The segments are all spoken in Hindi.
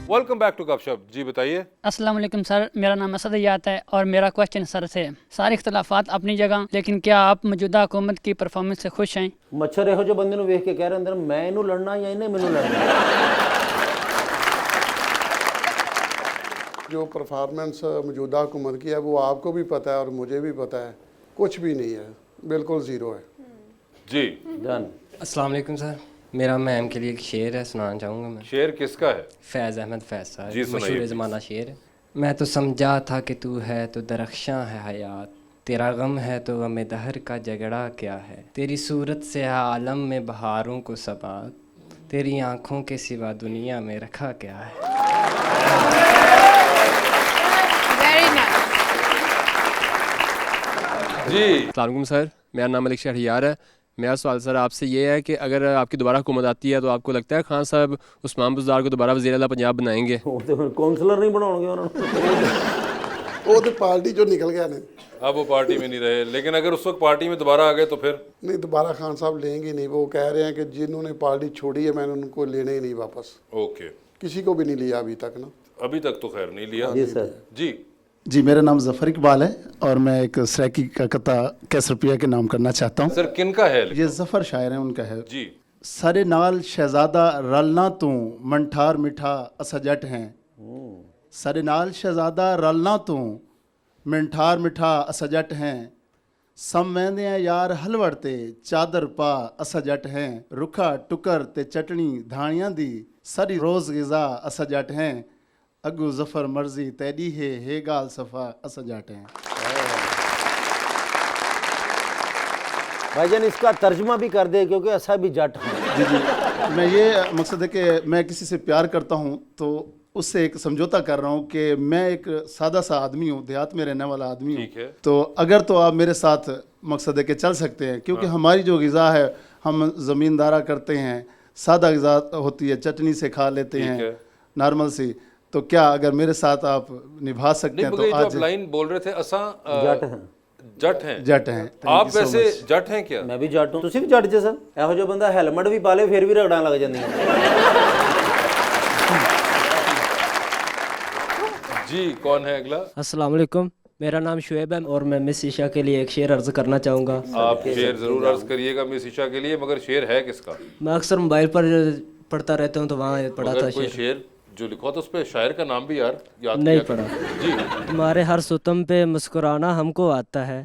वेलकम बैक टू गपशप। जी बताइए। अस्सलाम वालेकुम सर, मेरा नाम असद यात है और मेरा क्वेश्चन सर से है। सारे इख्तलाफात अपनी जगह, लेकिन क्या आप मौजूदा हुकूमत की परफॉर्मेंस से खुश हैं? मच्छर ਇਹੋ ਜਿਹੇ ਬੰਦੇ ਨੂੰ ਵੇਖ ਕੇ ਕਹਿ ਰਹੇ ਅੰਦਰ ਮੈਂ ਇਹਨੂੰ ਲੜਨਾ ਜਾਂ ਇਹਨੇ ਮੈਨੂੰ ਲੜਨਾ। जो परफॉर्मेंस मौजूदा हुकूमत की है वो आपको भी पता है और मुझे भी पता है, कुछ भी नहीं है, बिल्कुल ज़ीरो है। जी डन। अस्सलाम वालेकुम सर, मेरा मैम के लिए एक शेर है, सुनाना चाहूँगा मैं। शेर किसका है? फैज़ अहमद फैज़ साहब, जी, सुनाइए। मशहूर ज़माना शेर है। मैं तो समझा था कि तू है तो दरख्शां है हयात, तेरा गम है तो गम दहर का झगड़ा क्या है, तेरी सूरत से है आलम में बहारों को सबात, तेरी आँखों के सिवा दुनिया में रखा क्या है। जी अस्सलाम वालेकुम सर, मेरा नाम मलिक शहरियार है। मेरा सवाल सर आपसे ये है कि अगर आपकी दोबारा हुकूमत आती है तो आपको लगता है खान साहब उस्मान बुज़दार को दोबारा वज़ीर आला पंजाब बनाएंगे? ਉਹ ਤੇ ਹੁਣ ਕਾਉਂਸਲਰ ਨਹੀਂ ਬਣਾਉਣਗੇ ਉਹਨਾਂ ਨੂੰ। वो तो पार्टी जो निकल गया ने, अब वो पार्टी में नहीं रहे, लेकिन अगर उस वक्त पार्टी में दोबारा आ गए तो फिर? नहीं दोबारा खान साहब लेंगे नहीं। वो कह रहे हैं कि जिन्होंने पार्टी छोड़ी है मैंने उनको लेने ही नहीं वापस, ओके। किसी को भी नहीं लिया अभी तक ना। अभी तक तो खैर नहीं लिया। जी सर। जी जी, मेरा नाम ज़फ़र इकबाल है और मैं एक सराकी का कता कैसरपिया के नाम करना चाहता हूँ। सर किनका है? ये ज़फ़र शायर हैं, उनका है। जी सारे नाल शहज़ादा रलना तू मंठार मिठा असा जट हैं, सारे नाल शहज़ादा रलना तू मंठार मिठा असा जट हैं, सम मैंदे यार हलवड़ते चादर पा असा जट हैं, रुखा टुकर ते चटनी धाणियां दी सारी रोज़ गिज़ा असा जट हैं, अगू ज़फ़र मर्जी तैडी है गाल सफ़ा असा जट हैं। भाईजान इसका तर्जमा भी कर दे क्योंकि ऐसा भी जट है। जी जी, मैं ये मकसद है कि मैं किसी से प्यार करता हूँ तो उससे एक समझौता कर रहा हूँ कि मैं एक सादा सा आदमी हूँ, देहात में रहने वाला आदमी ठीक है। हूँ, तो अगर तो आप मेरे साथ मकसद है कि चल सकते हैं, क्योंकि हमारी जो ग़िज़ा है हम ज़मींदारा करते हैं, सादा ग़िज़ा होती है, चटनी से खा लेते ठीक हैं है। नॉर्मल सी, तो क्या अगर मेरे साथ आप निभा सकते नहीं, हैं मगर तो ये जो आप आज लाइन बोल रहे थे असा जट हैं। जट हैं। जट हैं। Thank आप you so वैसे much। जट हैं क्या? मैं भी जट हूँ, ਤੁਸੀਂ ਵੀ ਜੱਟ ਜੇ ਸਰ। ਇਹੋ ਜਿਹਾ ਬੰਦਾ ਹੈਲਮਟ ਵੀ ਪਾ ਲੇ ਫਿਰ ਵੀ ਰਗੜਾਂ ਲੱਗ ਜਾਂਦੀਆਂ। जी कौन है अगला? अस्सलाम वालेकुम, मेरा नाम शुएब है और मैं मिस ईशा के लिए एक शेर अर्ज़ करना चाहूँगा। आप शेर जरूर अर्ज करिएगा मिस ईशा के लिए, मगर शेर है किसका? मैं अक्सर मोबाइल पर पढ़ता रहता हूँ तो वहाँ पढ़ा मगर था कोई शेर। शेर जो लिखा था उस पे शायर का नाम भी यार याद नहीं किया करो। पढ़ा। जी तुम्हारे हर सुतम पे मुस्कुराना हमको आता है,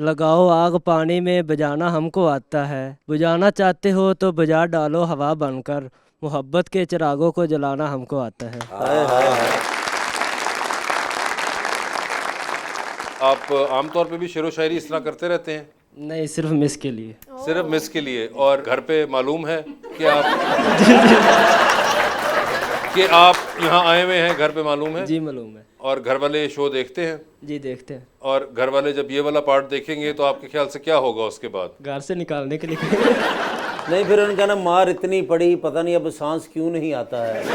लगाओ आग पानी में बजाना हमको आता है, बुझाना चाहते हो तो बुझा डालो हवा बनकर, मोहब्बत के चिरागों को जलाना हमको आता है। ਹਾਏ ਹਾਏ ਹਾਏ। आप आमतौर पे भी शेर व शायरी इस तरह करते रहते हैं? नहीं, सिर्फ मिस के लिए। सिर्फ मिस के लिए? और घर पे मालूम है कि आप कि आप यहाँ आए हुए हैं, घर पे मालूम है? जी मालूम है। और घर वाले शो देखते हैं? जी देखते हैं। और घर वाले जब ये वाला पार्ट देखेंगे तो आपके ख्याल से क्या होगा उसके बाद? घर से निकालने के लिए। नहीं फिर उन्होंने कहना मार इतनी पड़ी पता नहीं अब सांस क्यों नहीं आता है।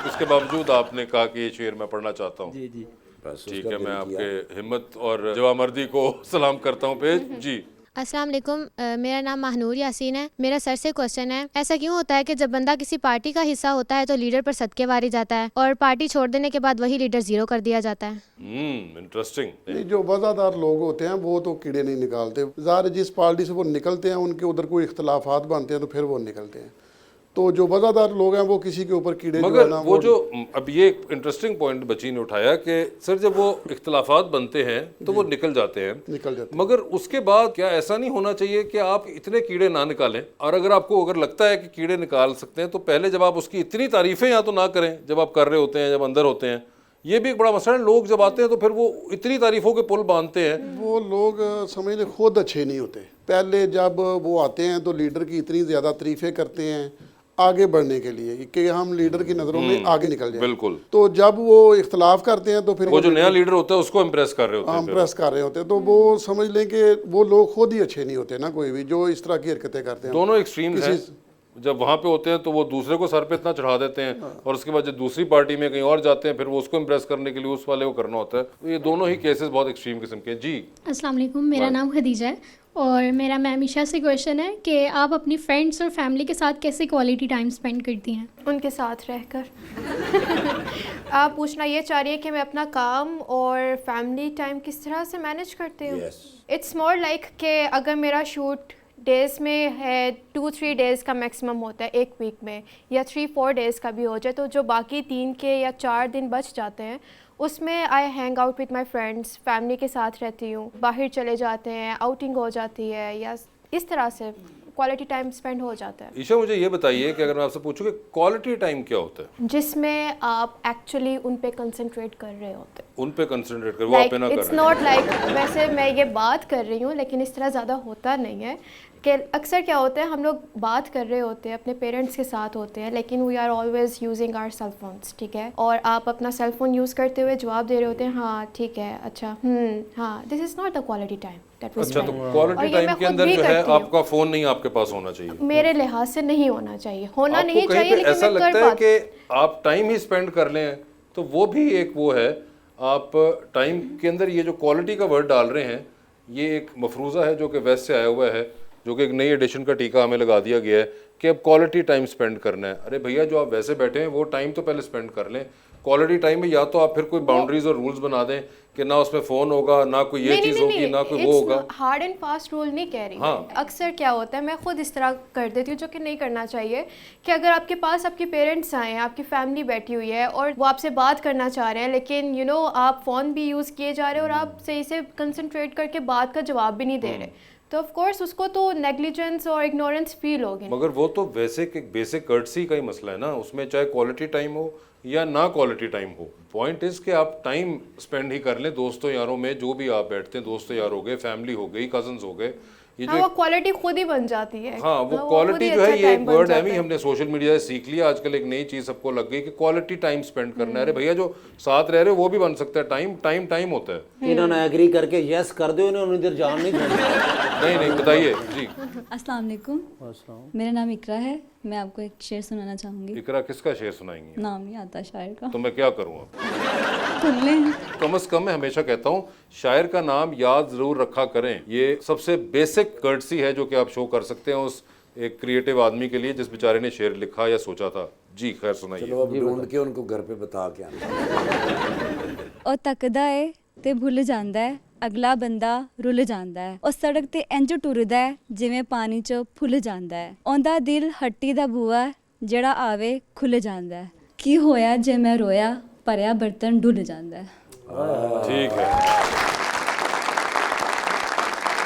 उसके बावजूद आपने कहा कि ये शेर मैं पढ़ना चाहता हूँ। जी जी ठीक है, मैं आपके हिम्मत और जवामर्दी को सलाम करता हूँ पेश। जी अस्सलाम वालेकुम, मेरा नाम महनूर यासीन है। मेरा सर से क्वेश्चन है, ऐसा क्यों होता है कि जब बंदा किसी पार्टी का हिस्सा होता है तो लीडर पर सदके वारी जाता है और पार्टी छोड़ देने के बाद वही लीडर जीरो कर दिया जाता है? इंटरेस्टिंग। नहीं जो वज़ादार लोग होते हैं वो तो कीड़े नहीं निकालते, ज़ाहिर जिस पार्टी से वो निकलते हैं उनके उधर कोई इख्तलाफात बनते हैं तो फिर वो निकलते हैं, तो जो वज़ादार लोग हैं वो किसी के ऊपर कीड़े जो मगर है ना वो जो अब ये एक इंटरेस्टिंग पॉइंट बच्ची ने उठाया कि सर जब वो इख्तलाफात बनते हैं तो वो निकल जाते हैं, निकल जाते मगर उसके बाद क्या ऐसा नहीं होना चाहिए कि आप इतने कीड़े ना निकालें? और अगर आपको अगर लगता है कि कीड़े निकाल सकते हैं तो पहले जब आप उसकी इतनी तारीफें या तो ना करें जब आप कर रहे होते हैं, जब अंदर होते हैं। ये भी एक बड़ा मसला है, लोग जब आते हैं तो फिर वो इतनी तारीफों के पुल बांधते हैं। वो लोग समझ लें खुद अच्छे नहीं होते, पहले जब वो आते हैं तो लीडर की इतनी ज़्यादा तारीफें करते हैं आगे बढ़ने के लिए कि हम लीडर की नज़रों में आगे निकल जाए। बिल्कुल। तो जब वो इख्तलाफ करते हैं तो फिर वो जो नया लीडर होता है उसको इम्प्रेस कर रहे होते हैं। इम्प्रेस कर रहे होते हैं, तो वो समझ लें कि वो लोग खुद ही अच्छे नहीं होते ना, कोई भी जो इस तरह की हरकतें करते हैं। दोनों एक्सट्रीम्स हैं। जब वहाँ पे होते हैं तो वो दूसरे को सर पे इतना चढ़ा देते हैं और उसके बाद जब दूसरी पार्टी में कहीं और जाते हैं फिर वो उसको इम्प्रेस करने के लिए उस वाले को करना होता है। तो ये दोनों ही केसेस बहुत एक्सट्रीम किस्म के। जी अस्सलाम वालेकुम, मेरा नाम खदीजा है और मेरा मैमिशा से क्वेश्चन है कि आप अपनी फ्रेंड्स और फैमिली के साथ कैसे क्वालिटी टाइम स्पेंड करती हैं? उनके साथ रहकर। आप पूछना ये चाह रही है कि मैं अपना काम और फैमिली टाइम किस तरह से मैनेज करती हूँ? इट्स मोर लाइक कि अगर मेरा शूट डेज़ में है 2-3 डेज़ का मैक्सिमम होता है एक वीक में, या 3-4 डेज़ का भी हो जाए, तो जो बाकी 3 के या 4 दिन बच जाते हैं उसमें I hang out with my friends, family के साथ रहती हूँ, बाहर चले जाते हैं, आउटिंग हो जाती है, या इस तरह से क्वालिटी टाइम स्पेंड हो जाता है। ईशा मुझे ये बताइए कि अगर मैं आपसे पूछूं कि क्वालिटी टाइम क्या होता है? जिसमें आप एक्चुअली उन पे कंसंट्रेट कर रहे होते हैं। उन पे कंसंट्रेट कर, वो आप पे ना कर रहे हैं। इट्स नॉट लाइक, वैसे मैं ये बात कर रही हूँ लेकिन इस तरह ज़्यादा होता नहीं है कि अक्सर क्या होता है हम लोग बात कर रहे होते हैं, अपने पेरेंट्स के साथ होते हैं, लेकिन we are always using our cell phones, ठीक है, और आप अपना सेल फोन यूज़ करते हुए जवाब दे रहे होते हैं, हाँ ठीक है, अच्छा, हाँ, this is not the quality time. अच्छा, तो क्वालिटी टाइम के अंदर जो है आपका फोन नहीं आपके पास होना चाहिए? मेरे लिहाज से नहीं होना चाहिए, होना आपको नहीं कहीं चाहिए, पे लेकिन ऐसा मैं लगता कर है पाती कि आप टाइम ही स्पेंड कर लें तो वो भी एक वो है, आप टाइम के अंदर ये जो क्वालिटी का वर्ड डाल रहे हैं ये एक मफरूज़ा है जो कि वेस्ट से आया हुआ है, जो कि एक नई एडिशन का टीका हमें लगा दिया गया है कि अब क्वालिटी टाइम स्पेंड करना है। अरे भैया, जो आप वैसे बैठे हैं वो टाइम तो पहले स्पेंड कर लें। क्वालिटी टाइम में या तो आप फिर कोई बाउंड्रीज और रूल्स बना दें कि ना उसमें फ़ोन होगा, ना कोई ये चीज़ होगी, ना कोई वो होगा। हार्ड एंड फास्ट रूल नहीं कह रही। हाँ। अक्सर क्या होता है, मैं खुद इस तरह कर देती हूँ जो कि नहीं करना चाहिए, कि अगर आपके पास आपके पेरेंट्स आए हैं, आपकी फैमिली बैठी हुई है और वो आपसे बात करना चाह रहे हैं, लेकिन आप फ़ोन भी यूज़ किए जा रहे हैं और आप सही से कंसंट्रेट करके बात का जवाब भी नहीं दे रहे, तो ऑफ कोर्स उसको तो नेग्लिजेंस और इग्नोरेंस फील होगी। मगर वो तो वैसे के बेसिक कर्टसी का ही मसला है ना, उसमें चाहे क्वालिटी टाइम हो या ना क्वालिटी टाइम हो, पॉइंट इज कि आप टाइम स्पेंड ही कर लें दोस्तों यारों में, जो भी आप बैठते हैं, दोस्तों यार हो गए, फैमिली हो गई, कजन्स हो गए, ये हाँ, वो क्वालिटी खुद ही बन जाती है। हाँ, वो क्वालिटी जो है, ये एक वर्ड है, हमने सोशल मीडिया से सीख लिया आजकल, एक नई चीज सबको लग गई कि क्वालिटी टाइम स्पेंड करना है। अरे भैया, जो साथ रह रहे हो वो भी बन सकता है टाइम, टाइम टाइम होता है। इन्होंने एग्री करके यस कर दो, इन्होंने इधर जान नहीं नहीं नहीं, बताइए जी। अस्सलाम वालेकुम, मेरा नाम इकरा है, मैं आपको एक शेर सुनाना चाहूँगी। इकरा, किसका शेर सुनाएंगी? नाम नहीं आता शायर का। तो मैं क्या करूँ अब? सुन लें। कम से कम मैं हमेशा कहता हूँ शायर का नाम याद जरूर रखा करें, ये सबसे बेसिक कर्टसी है जो कि आप शो कर सकते हैं उस एक क्रिएटिव आदमी के लिए जिस बेचारे ने शेर लिखा या सोचा था। जी खैर, सुनाइए। चलो अब ढूंढ के उनको घर पे बता के आना। और तकदा है ते भुल जांदा है, अगला बंदा रुल जांदा है, और सड़क ते इंज टुरदा है जिवें पानी च फुल जांदा है, औंदा दिल हट्टी दा बुआ जेड़ा आवे खुल जांदा है, की होया जे मैं रोया भरिया बर्तन डुल जांदा है। ठीक है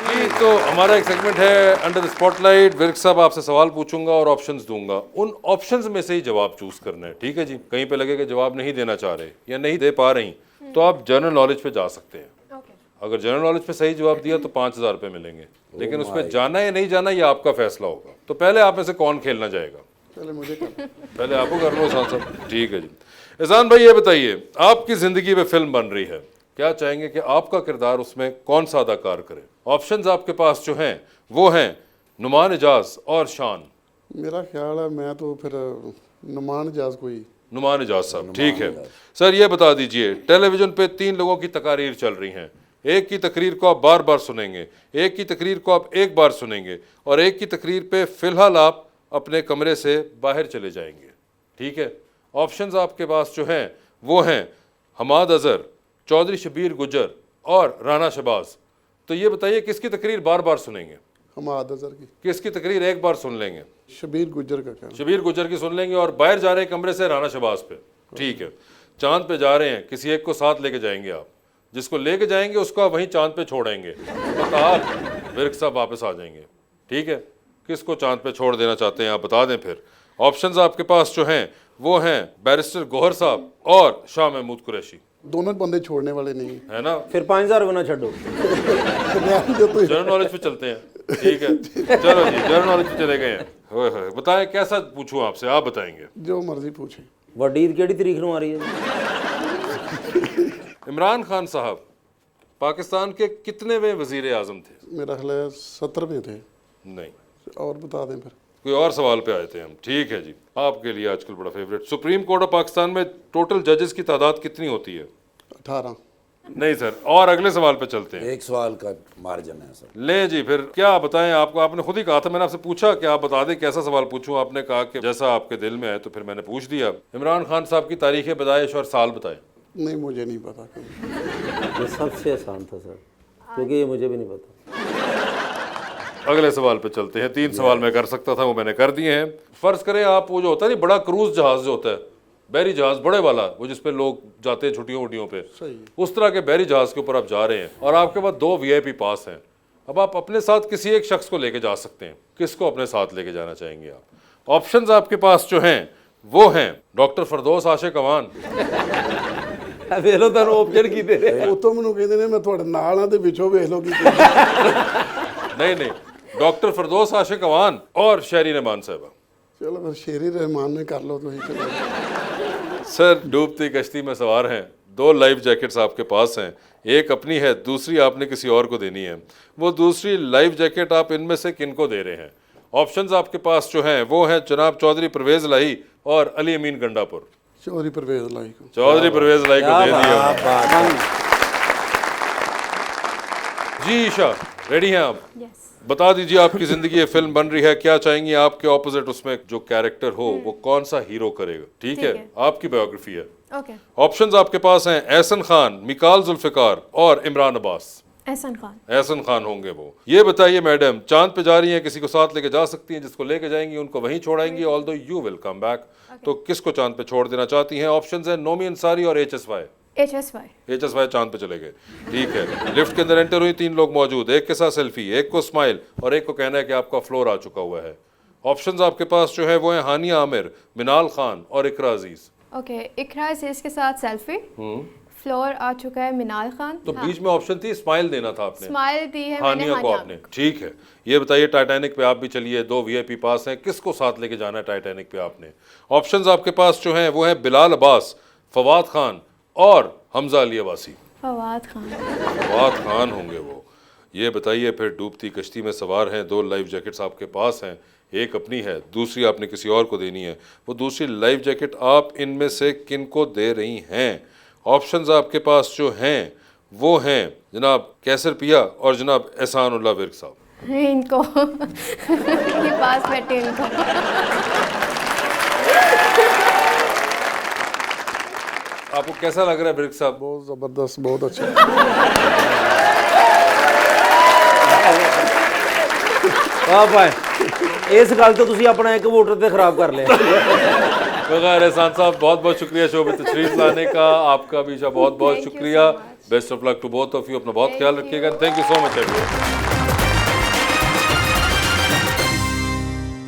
जी, तो हमारा एक सेगमेंट है अंडर द स्पॉटलाइट। विर्क साहब, आपसे सवाल पूछूंगा और ऑप्शंस दूंगा, उन ऑप्शंस में से ही जवाब चूज करना है, ठीक है जी? कहीं पे लगे कि जवाब नहीं देना चाह रहे या नहीं दे पा रही तो आप जनरल नॉलेज पे जा सकते हैं। अगर जनरल नॉलेज पे सही जवाब दिया तो 5,000 रुपये मिलेंगे, लेकिन उसमें जाना या नहीं जाना ये आपका फैसला होगा। तो पहले आप में से कौन खेलना चाहेगा? पहले मुझे कर। पहले आपको कर लो एहसान साहब। ठीक है जी। एहसान भाई, ये बताइए, आपकी जिंदगी में फिल्म बन रही है, क्या चाहेंगे कि आपका किरदार उसमें कौन सा अदाकार करे? ऑप्शंस आपके पास जो हैं वो हैं नुमान इजाज और शान। मेरा ख्याल है मैं तो फिर नुमान इजाज कोई। नुमान इजाज साहब, ठीक है सर। ये बता दीजिए, टेलीविजन पे 3 लोगों की तकारीर चल रही हैं, एक की तकरीर को आप बार बार सुनेंगे, एक की तकरीर को आप एक बार सुनेंगे, और एक की तकरीर पे फिलहाल आप अपने कमरे से बाहर चले जाएंगे, ठीक है? ऑप्शंस आपके पास जो हैं वो हैं हमाद अजहर, चौधरी शबीर गुजर और राना शहबाज। तो ये बताइए, किसकी तकरीर बार बार सुनेंगे? हमाद अजहर की। किसकी तकरीर एक बार सुन लेंगे? शबीर गुजर का। क्या शबीर गुजर की सुन लेंगे, और बाहर जा रहे हैं कमरे से राना शहबाज पे, ठीक है? चांद पे जा रहे हैं, किसी एक को साथ लेके जाएंगे आप, जिसको लेके जाएंगे उसको आप वहीं चांद पे छोड़ेंगे, आप विर्क साहब वापस आ जाएंगे, ठीक है? किसको चांद पे छोड़ देना चाहते हैं आप बता दें फिर। ऑप्शंस आपके पास जो हैं वो हैं बैरिस्टर गौहर साहब और शाह महमूद कुरैशी। दोनों बंदे छोड़ने वाले नहीं है ना? फिर 5,000 गुना छो। जनरल नॉलेज पे चलते हैं, ठीक है? चलो जी, जनरल नॉलेज पे चले गए हैं। बताएं कैसा पूछूं आपसे, आप बताएंगे? जो मर्जी पूछे। वड्डी ईद केड़ी तारीख नूं आ रही है? इमरान खान साहब पाकिस्तान के कितनेवें वजीर आजम थे? मेरा ख्याल है 17वें थे। नहीं, और बता दें फिर। कोई और सवाल पे आए थे हम, ठीक है जी। आपके लिए आजकल बड़ा favourite, supreme court of Pakistan में टोटल जजेस की तादाद कितनी होती है? 18। नहीं सर, और अगले सवाल पे चलते हैं। एक सवाल का मार्जिन है सर। ले जी, फिर क्या बताएं आपको, आपने खुद ही कहा था, मैंने आपसे पूछा कि आप बता दें कैसा सवाल पूछूं, आपने कहा कि जैसा आपके दिल में है, तो फिर मैंने पूछ दिया। इमरान खान साहब की तारीख पैदाइश और साल बताएं। नहीं, मुझे नहीं पता। ये सबसे आसान था सर, क्योंकि ये मुझे भी नहीं पता। अगले सवाल पे चलते हैं। 3 सवाल मैं कर सकता था, वो मैंने कर दिए हैं। फर्ज करें आप वो जो होता है नहीं, बड़ा क्रूज जहाज जो होता है, बहरी जहाज बड़े वाला, वो जिसपे लोग जाते हैं छुट्टियों वुट्टियों पे, उस तरह के बहरी जहाज के ऊपर आप जा रहे हैं और आपके पास 2 VIP पास हैं। अब आप अपने साथ किसी एक शख्स को लेके जा सकते हैं, किसको अपने साथ लेके जाना चाहेंगे आप? ऑप्शंस आपके पास जो हैं वो हैं डॉक्टर फरदौस आशिक अवान। ਵੇਖ ਲਓ ਤੁਹਾਨੂੰ ਆਪਸ਼ਨ ਕੀ ਦੇ ਰਹੇ ਉਹ ਤੋਂ ਮੈਨੂੰ ਕਹਿੰਦੇ ਨੇ ਮੈਂ ਤੁਹਾਡੇ ਨਾਲ ਆ ਤੇ ਵਿੱਚੋਂ ਵੇਖ ਲਓ ਕੀ नहीं, डॉक्टर फरदौस आशिक अवान और शहरी रहमान साहबा। चलो फिर शेरी रहमान ने कर लो तो ही चलो। सर डूबती कश्ती में सवार हैं, 2 लाइफ जैकेट्स आपके पास हैं, एक अपनी है, दूसरी आपने किसी और को देनी है। वो दूसरी लाइफ जैकेट आप इनमें से किनको दे रहे हैं? ऑप्शंस आपके पास जो हैं वो हैं जनाब चौधरी परवेज़ लाही और अली अमीन गंडापुर। चौधरी परवेज़ लाही को। चौधरी परवेज़ लाही को दे दिया जी। ईशा, रेडी हैं आप? बता दीजिए आपकी जिंदगी ये फिल्म बन रही है, क्या चाहेंगी आपके ऑपोजिट उसमें जो कैरेक्टर हो वो कौन सा हीरो करेगा? ठीक है, आपकी बायोग्राफी है। ओके। ऑप्शंस आपके पास हैं एहसन खान, मिकाल जुल्फिकार और इमरान अब्बास। एहसन खान। एहसन खान होंगे वो। ये बताइए मैडम, चांद पे जा रही हैं, किसी को साथ लेके जा सकती हैं, जिसको लेके जाएंगी उनको वहीं छोड़ाएंगी, although you will come back. तो किसको चांद पे छोड़ देना चाहती हैं? ऑप्शंस हैं नोमी अंसारी और HSY। HSY चांद पे चले गए, ठीक है। लिफ्ट के अंदर एंटर हुई, 3 लोग मौजूद, एक के साथ सेल्फी, एक को स्माइल और एक को कहना है कि आपका फ्लोर आ चुका हुआ है। ऑप्शंस आपके पास जो है वो है हानिया आमिर, मिनाल खान और इकरा अजीज। ओके, इकरा अजीज के साथ सेल्फी, फ्लोर आ चुका है मिनाल खान। तो बीच में ऑप्शन थी स्माइल देना था आपने, स्माइल दी है हानिया को आपने, ठीक है। ये बताइए टाइटैनिक पे आप भी चलिए, 2 VIP पास हैं, किसको साथ लेके जाना है टाइटैनिक पे आपने? ऑप्शंस आपके पास जो हैं वो है बिलाल अब्बास, फवाद खान और हमजा अली अब्बासी। फवाद खान होंगे वो। ये बताइए फिर डूबती कश्ती में सवार हैं, 2 लाइफ जैकेट्स आपके पास हैं, एक अपनी है, दूसरी आपने किसी और को देनी है। वो दूसरी लाइफ जैकेट आप इनमें से किनको दे रही हैं? ऑप्शंस आपके पास जो हैं वो हैं जनाब कैसर पिया और जनाब एहसानुल्लाह विर्क साहब। इनको ये पास बैठे इनको। आपको कैसा लग रहा है विर्क साहब? बहुत ज़बरदस्त, बहुत अच्छा। वाह भाई, इस गल तो तुसी अपना एक वोटर ते खराब कर लिया। बगैर एहसान साहब बहुत बहुत शुक्रिया शो में तशरीफ लाने का, आपका भी बहुत बहुत शुक्रिया। Best of luck to both of you, अपना बहुत ख्याल रखिएगा। Thank you so much everyone.